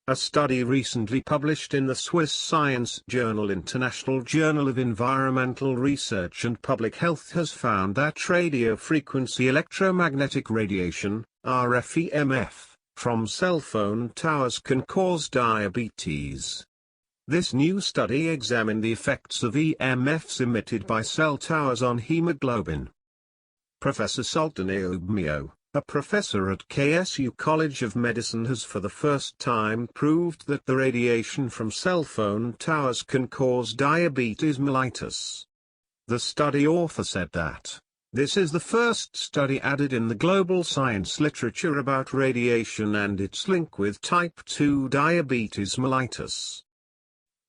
A study recently published in the Swiss science journal International Journal of Environmental Research and Public Health has found that radio frequency electromagnetic radiation, RF-EMF, from cell phone towers can cause diabetes. This new study examined the effects of EMFs emitted by cell towers on hemoglobin. Professor Sultan AyoubMeo, a professor at KSU College of Medicine, has for the first time proved that the radiation from cell phone towers can cause diabetes mellitus. The study author said that, "This is the first study added in the global science literature about radiation and its link with type 2 diabetes mellitus."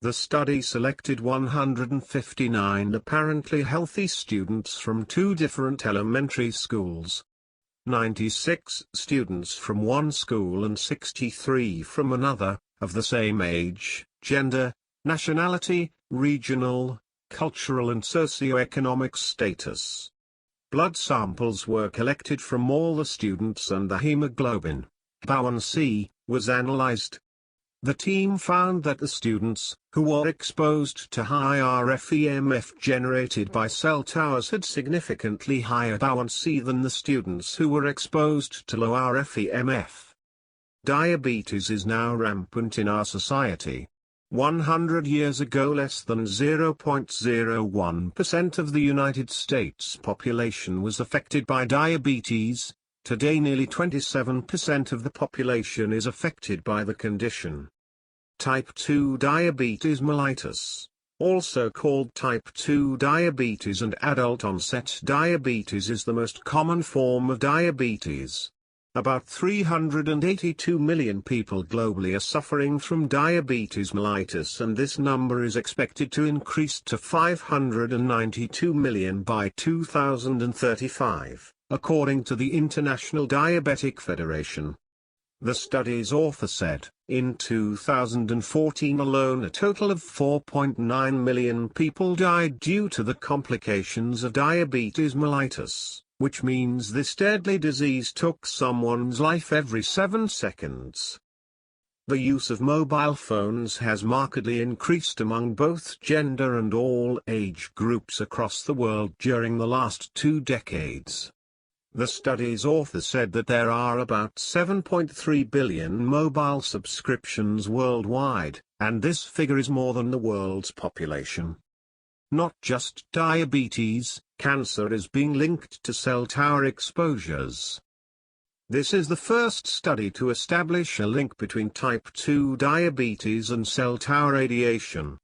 The study selected 159 apparently healthy students from 2 different elementary schools. 96 students from one school and 63 from another, of the same age, gender, nationality, regional, cultural and socio-economic status. Blood samples were collected from all the students and the hemoglobin, HbA1c, was analyzed. The team found that the students, who were exposed to high RF-EMF generated by cell towers, had significantly higher HbA1c than the students who were exposed to low RF-EMF. Diabetes is now rampant in our society. 100 years ago less than 0.01% of the United States population was affected by diabetes. Today nearly 27% of the population is affected by the condition. Type 2 diabetes mellitus, also called type 2 diabetes and adult-onset diabetes, is the most common form of diabetes. About 382 million people globally are suffering from diabetes mellitus, and this number is expected to increase to 592 million by 2035. According to the International Diabetic Federation. The study's author said, in 2014 alone a total of 4.9 million people died due to the complications of diabetes mellitus, which means this deadly disease took someone's life every 7 seconds. The use of mobile phones has markedly increased among both gender and all age groups across the world during the last 2 decades. The study's author said that there are about 7.3 billion mobile subscriptions worldwide, and this figure is more than the world's population. Not just diabetes, cancer is being linked to cell tower exposures. This is the first study to establish a link between type 2 diabetes and cell tower radiation.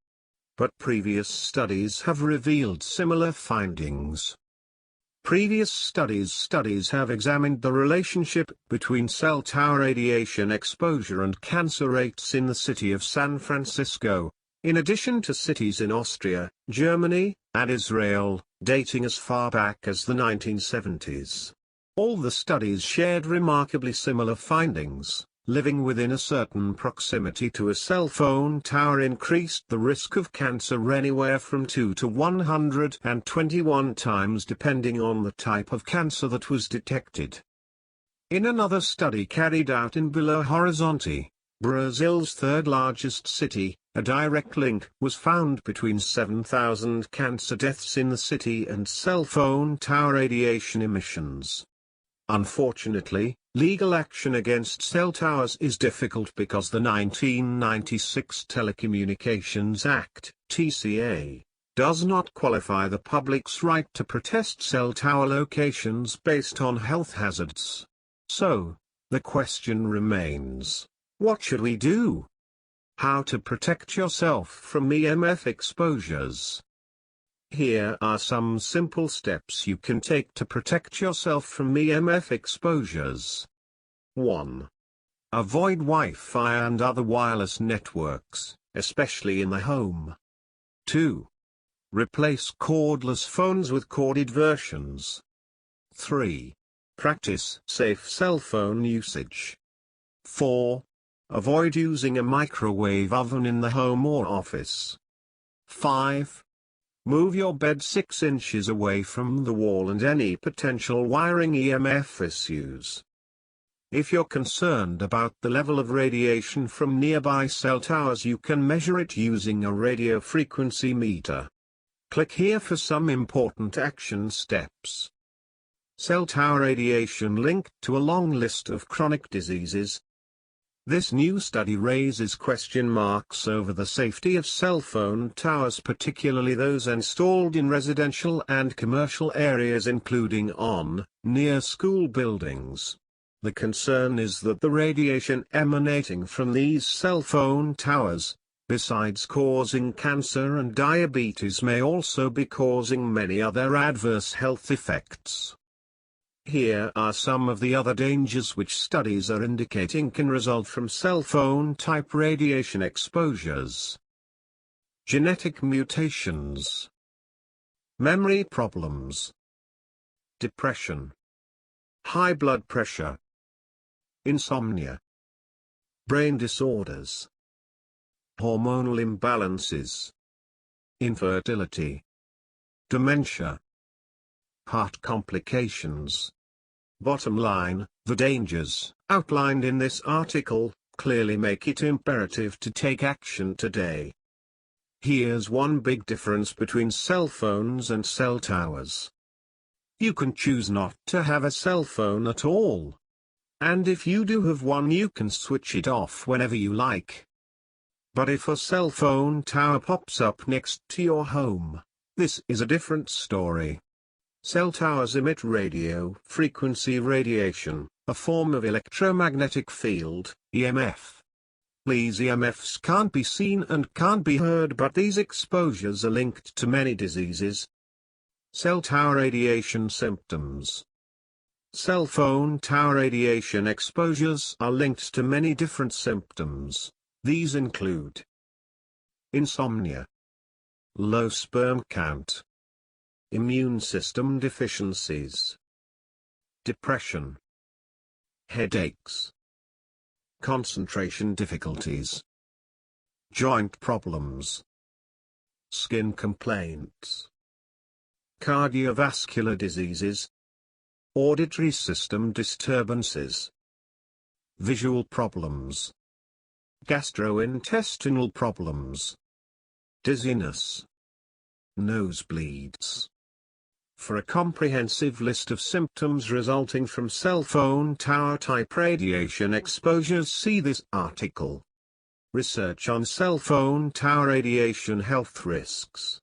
But previous studies have revealed similar findings. Previous studies have examined the relationship between cell tower radiation exposure and cancer rates in the city of San Francisco, in addition to cities in Austria, Germany, and Israel, dating as far back as the 1970s. All the studies shared remarkably similar findings. Living within a certain proximity to a cell phone tower increased the risk of cancer anywhere from 2 to 121 times depending on the type of cancer that was detected. In another study carried out in Belo Horizonte, Brazil's third largest city, a direct link was found between 7,000 cancer deaths in the city and cell phone tower radiation emissions. Unfortunately, legal action against cell towers is difficult because the 1996 Telecommunications Act, TCA, does not qualify the public's right to protest cell tower locations based on health hazards. So, the question remains, what should we do? How to protect yourself from EMF exposures? Here are some simple steps you can take to protect yourself from EMF exposures. 1. Avoid Wi-Fi and other wireless networks, especially in the home. 2. Replace cordless phones with corded versions. 3. Practice safe cell phone usage. 4. Avoid using a microwave oven in the home or office. 5. Move your bed 6 inches away from the wall and any potential wiring EMF issues. If you're concerned about the level of radiation from nearby cell towers, you can measure it using a radio frequency meter. Click here for some important action steps. Cell tower radiation linked to a long list of chronic diseases. This new study raises question marks over the safety of cell phone towers, particularly those installed in residential and commercial areas including on, near school buildings. The concern is that the radiation emanating from these cell phone towers, besides causing cancer and diabetes, may also be causing many other adverse health effects. Here are some of the other dangers which studies are indicating can result from cell phone type radiation exposures. Genetic mutations, memory problems, depression, high blood pressure, insomnia, brain disorders, hormonal imbalances, infertility, dementia, heart complications. Bottom line, the dangers outlined in this article clearly make it imperative to take action today. Here's one big difference between cell phones and cell towers. You can choose not to have a cell phone at all. And if you do have one, you can switch it off whenever you like. But if a cell phone tower pops up next to your home, this is a different story. Cell towers emit radio frequency radiation, a form of electromagnetic field, EMF. These EMFs can't be seen and can't be heard, but these exposures are linked to many diseases. Cell tower radiation symptoms. Cell phone tower radiation exposures are linked to many different symptoms. These include insomnia, low sperm count, immune system deficiencies, depression, headaches, concentration difficulties, joint problems, skin complaints, cardiovascular diseases, auditory system disturbances, visual problems, gastrointestinal problems, dizziness, nosebleeds. For a comprehensive list of symptoms resulting from cell phone tower type radiation exposures, see this article. Research on cell phone tower radiation health risks.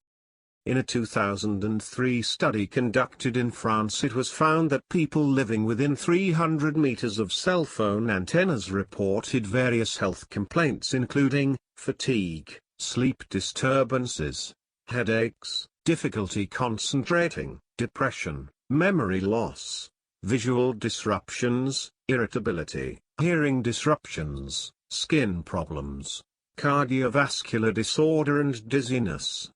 In a 2003 study conducted in France, it was found that people living within 300 meters of cell phone antennas reported various health complaints including fatigue, sleep disturbances, headaches, difficulty concentrating, depression, memory loss, visual disruptions, irritability, hearing disruptions, skin problems, cardiovascular disorder and dizziness.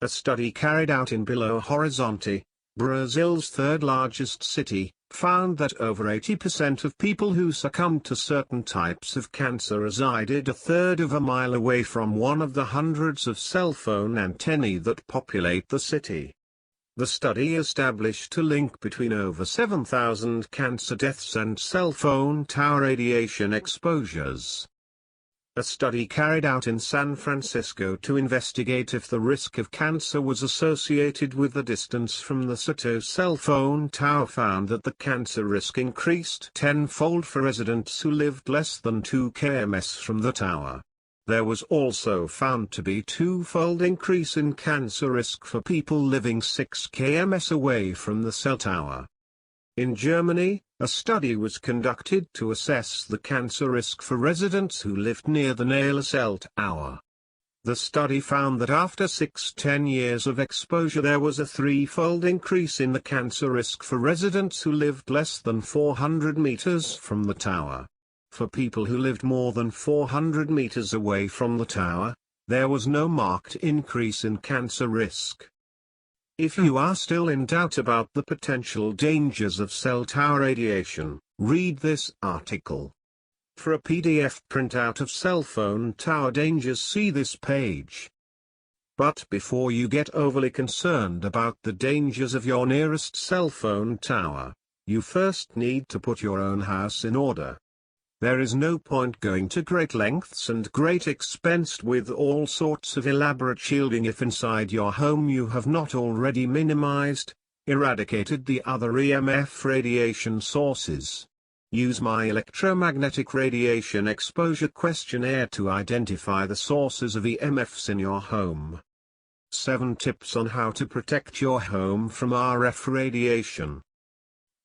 A study carried out in Belo Horizonte, Brazil's third largest city, found that over 80% of people who succumbed to certain types of cancer resided a third of a mile away from one of the hundreds of cell phone antennae that populate the city. The study established a link between over 7,000 cancer deaths and cell phone tower radiation exposures. A study carried out in San Francisco to investigate if the risk of cancer was associated with the distance from the Soto cell phone tower found that the cancer risk increased tenfold for residents who lived less than 2 km from the tower. There was also found to be twofold increase in cancer risk for people living 6 km away from the cell tower. In Germany, a study was conducted to assess the cancer risk for residents who lived near the nail cell tower. The study found that after 6–10 years of exposure there was a threefold increase in the cancer risk for residents who lived less than 400 meters from the tower. For people who lived more than 400 meters away from the tower, there was no marked increase in cancer risk. If you are still in doubt about the potential dangers of cell tower radiation, read this article. For a PDF printout of cell phone tower dangers, see this page. But before you get overly concerned about the dangers of your nearest cell phone tower, You first need to put your own house in order. There is no point going to great lengths and great expense with all sorts of elaborate shielding if inside your home you have not already minimized, eradicated the other EMF radiation sources. Use my electromagnetic radiation exposure questionnaire to identify the sources of EMFs in your home. 7 tips on how to protect your home from RF radiation.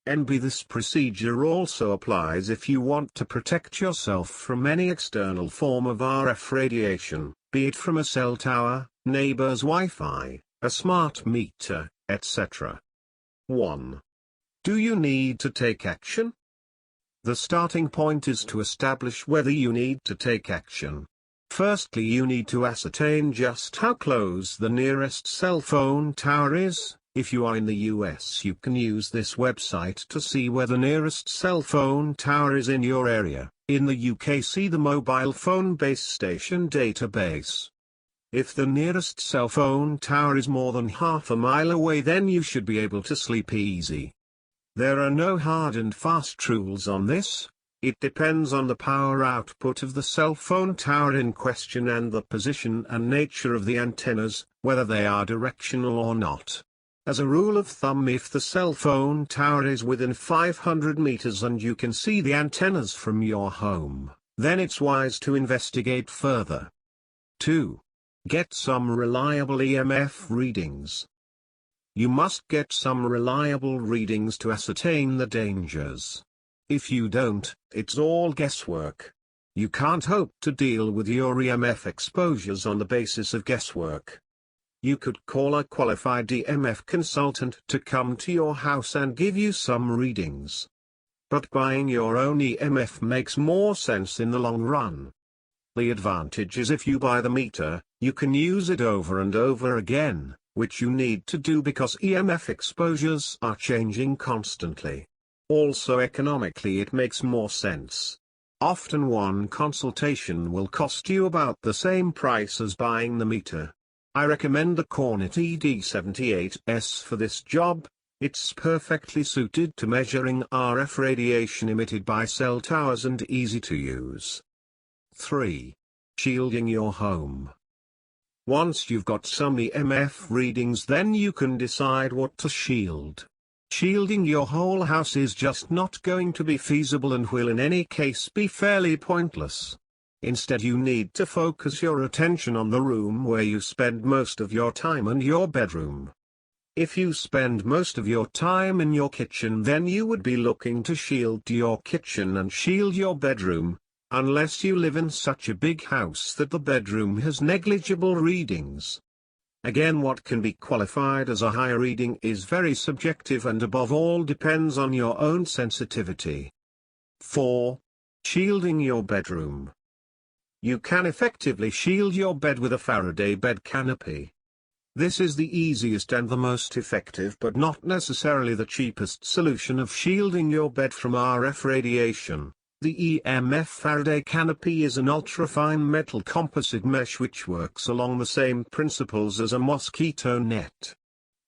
NB This procedure also applies if you want to protect yourself from any external form of RF radiation, be it from a cell tower, neighbor's Wi-Fi, a smart meter, etc. 1. Do you need to take action? The starting point is to establish whether you need to take action. Firstly, you need to ascertain just how close the nearest cell phone tower is. If you are in the US, you can use this website to see where the nearest cell phone tower is in your area. In the UK, see the mobile phone base station database. If the nearest cell phone tower is more than half a mile away, then you should be able to sleep easy. There are no hard and fast rules on this. It depends on the power output of the cell phone tower in question and the position and nature of the antennas, whether they are directional or not. As a rule of thumb, if the cell phone tower is within 500 meters and you can see the antennas from your home, then it's wise to investigate further. 2. Get some reliable EMF readings. You must get some reliable readings to ascertain the dangers. If you don't, it's all guesswork. You can't hope to deal with your EMF exposures on the basis of guesswork. You could call a qualified EMF consultant to come to your house and give you some readings. But buying your own EMF makes more sense in the long run. The advantage is if you buy the meter, you can use it over and over again, which you need to do because EMF exposures are changing constantly. Also, economically it makes more sense. Often one consultation will cost you about the same price as buying the meter. I recommend the Cornet ED78S for this job. It's perfectly suited to measuring RF radiation emitted by cell towers and easy to use. 3. Shielding your home. Once you've got some EMF readings, then you can decide what to shield. Shielding your whole house is just not going to be feasible and will in any case be fairly pointless. Instead, you need to focus your attention on the room where you spend most of your time and your bedroom. If you spend most of your time in your kitchen, then you would be looking to shield your kitchen and shield your bedroom, unless you live in such a big house that the bedroom has negligible readings. Again, what can be qualified as a high reading is very subjective and above all depends on your own sensitivity. 4. Shielding your bedroom. You can effectively shield your bed with a Faraday bed canopy. This is the easiest and the most effective but not necessarily the cheapest solution of shielding your bed from RF radiation. The EMF Faraday canopy is an ultrafine metal composite mesh which works along the same principles as a mosquito net.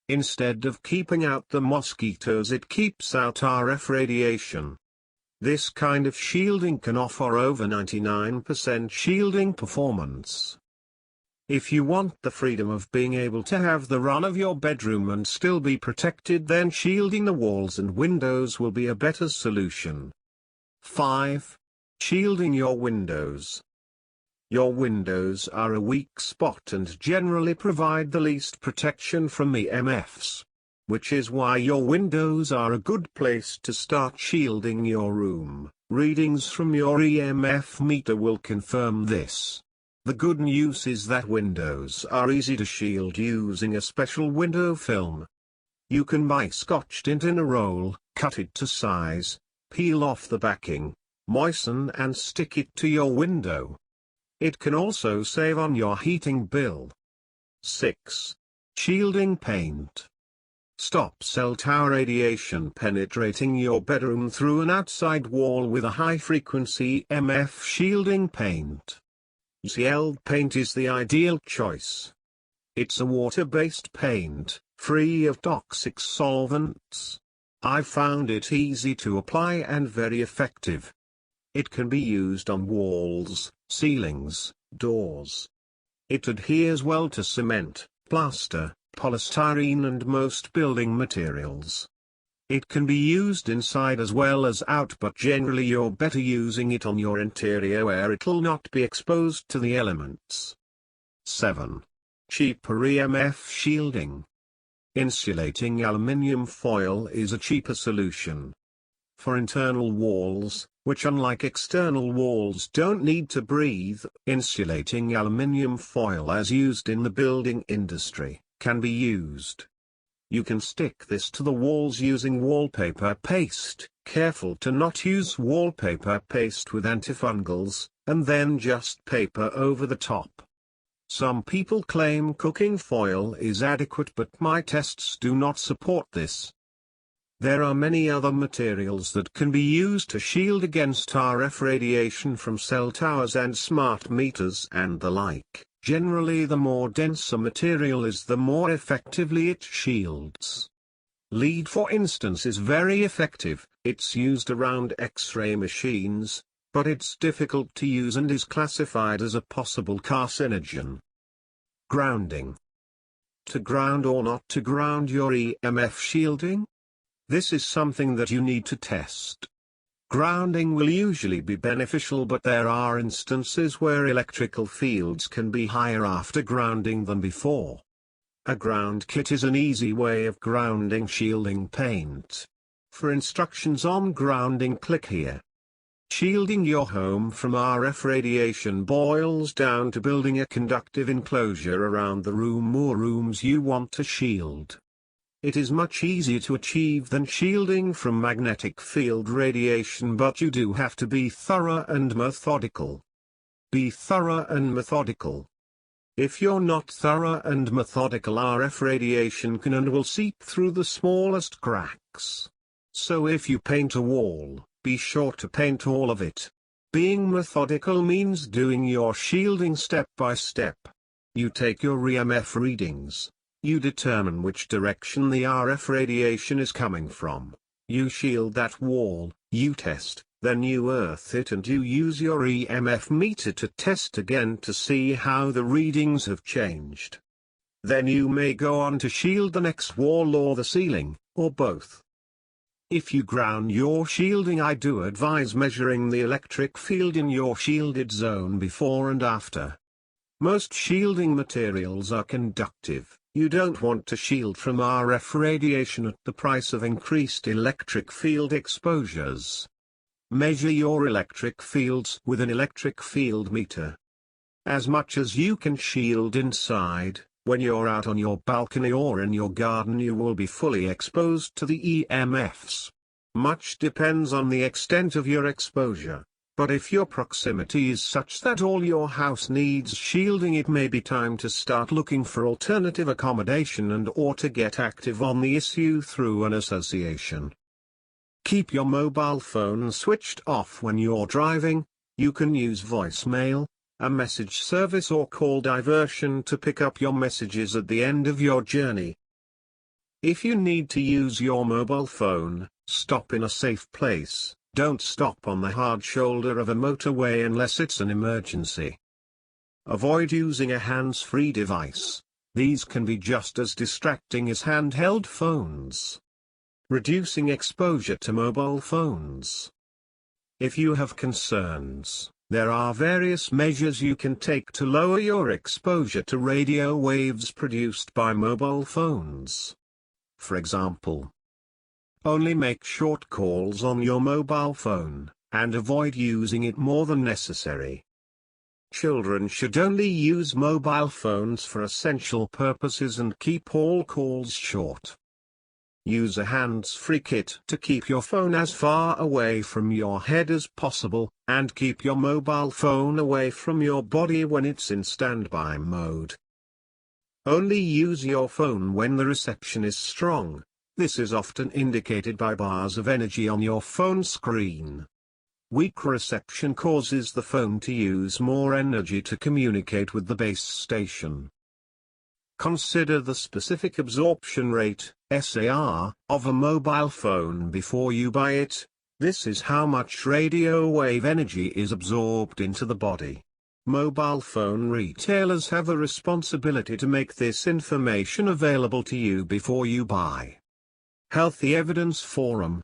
Instead of keeping out the mosquitoes, it keeps out RF radiation. This kind of shielding can offer over 99% shielding performance. If you want the freedom of being able to have the run of your bedroom and still be protected, then shielding the walls and windows will be a better solution. 5. Shielding your windows. Your windows are a weak spot and generally provide the least protection from EMFs. Which is why your windows are a good place to start shielding your room. Readings from your EMF meter will confirm this. The good news is that windows are easy to shield using a special window film. You can buy Scotch tint in a roll, cut it to size, peel off the backing, moisten and stick it to your window. It can also save on your heating bill. 6. Shielding paint. Stop cell tower radiation penetrating your bedroom through an outside wall with a high-frequency EMF shielding paint. UCL paint is the ideal choice. It's a water-based paint, free of toxic solvents. I found it easy to apply and very effective. It can be used on walls, ceilings, doors. It adheres well to cement, plaster, polystyrene and most building materials. It can be used inside as well as out, but generally you're better using it on your interior where it'll not be exposed to the elements. 7. Cheaper EMF Shielding. Insulating aluminium foil is a cheaper solution. For internal walls, which unlike external walls don't need to breathe, insulating aluminium foil as used in the building industry, can be used. You can stick this to the walls using wallpaper paste, careful to not use wallpaper paste with antifungals, and then just paper over the top. Some people claim cooking foil is adequate, but my tests do not support this. There are many other materials that can be used to shield against RF radiation from cell towers and smart meters and the like. Generally, the more dense a material is, the more effectively it shields. Lead, for instance, is very effective. It's used around X-ray machines, but it's difficult to use and is classified as a possible carcinogen. Grounding. To ground or not to ground your EMF shielding? This is something that you need to test. Grounding will usually be beneficial, but there are instances where electrical fields can be higher after grounding than before. A ground kit is an easy way of grounding shielding paint. For instructions on grounding, click here. Shielding your home from RF radiation boils down to building a conductive enclosure around the room or rooms you want to shield. It is much easier to achieve than shielding from magnetic field radiation, but you do have to be thorough and methodical. Be thorough and methodical. If you're not thorough and methodical, RF radiation can and will seep through the smallest cracks. So if you paint a wall, be sure to paint all of it. Being methodical means doing your shielding step by step. You take your EMF readings. You determine which direction the RF radiation is coming from. You shield that wall, you test, then you earth it, and you use your EMF meter to test again to see how the readings have changed. Then you may go on to shield the next wall or the ceiling, or both. If you ground your shielding, I do advise measuring the electric field in your shielded zone before and after. Most shielding materials are conductive. You don't want to shield from RF radiation at the price of increased electric field exposures. Measure your electric fields with an electric field meter. As much as you can shield inside, when you're out on your balcony or in your garden, you will be fully exposed to the EMFs. Much depends on the extent of your exposure. But if your proximity is such that all your house needs shielding, it may be time to start looking for alternative accommodation and or to get active on the issue through an association. Keep your mobile phone switched off when you're driving. You can use voicemail, a message service or call diversion to pick up your messages at the end of your journey. If you need to use your mobile phone, stop in a safe place. Don't stop on the hard shoulder of a motorway unless it's an emergency. Avoid using a hands-free device. These can be just as distracting as handheld phones. Reducing exposure to mobile phones. If you have concerns, there are various measures you can take to lower your exposure to radio waves produced by mobile phones. For example, only make short calls on your mobile phone, and avoid using it more than necessary. Children should only use mobile phones for essential purposes and keep all calls short. Use a hands-free kit to keep your phone as far away from your head as possible, and keep your mobile phone away from your body when it's in standby mode. Only use your phone when the reception is strong. This is often indicated by bars of energy on your phone screen. Weak reception causes the phone to use more energy to communicate with the base station. Consider the specific absorption rate, SAR, of a mobile phone before you buy it. This is how much radio wave energy is absorbed into the body. Mobile phone retailers have a responsibility to make this information available to you before you buy. Healthy Evidence Forum,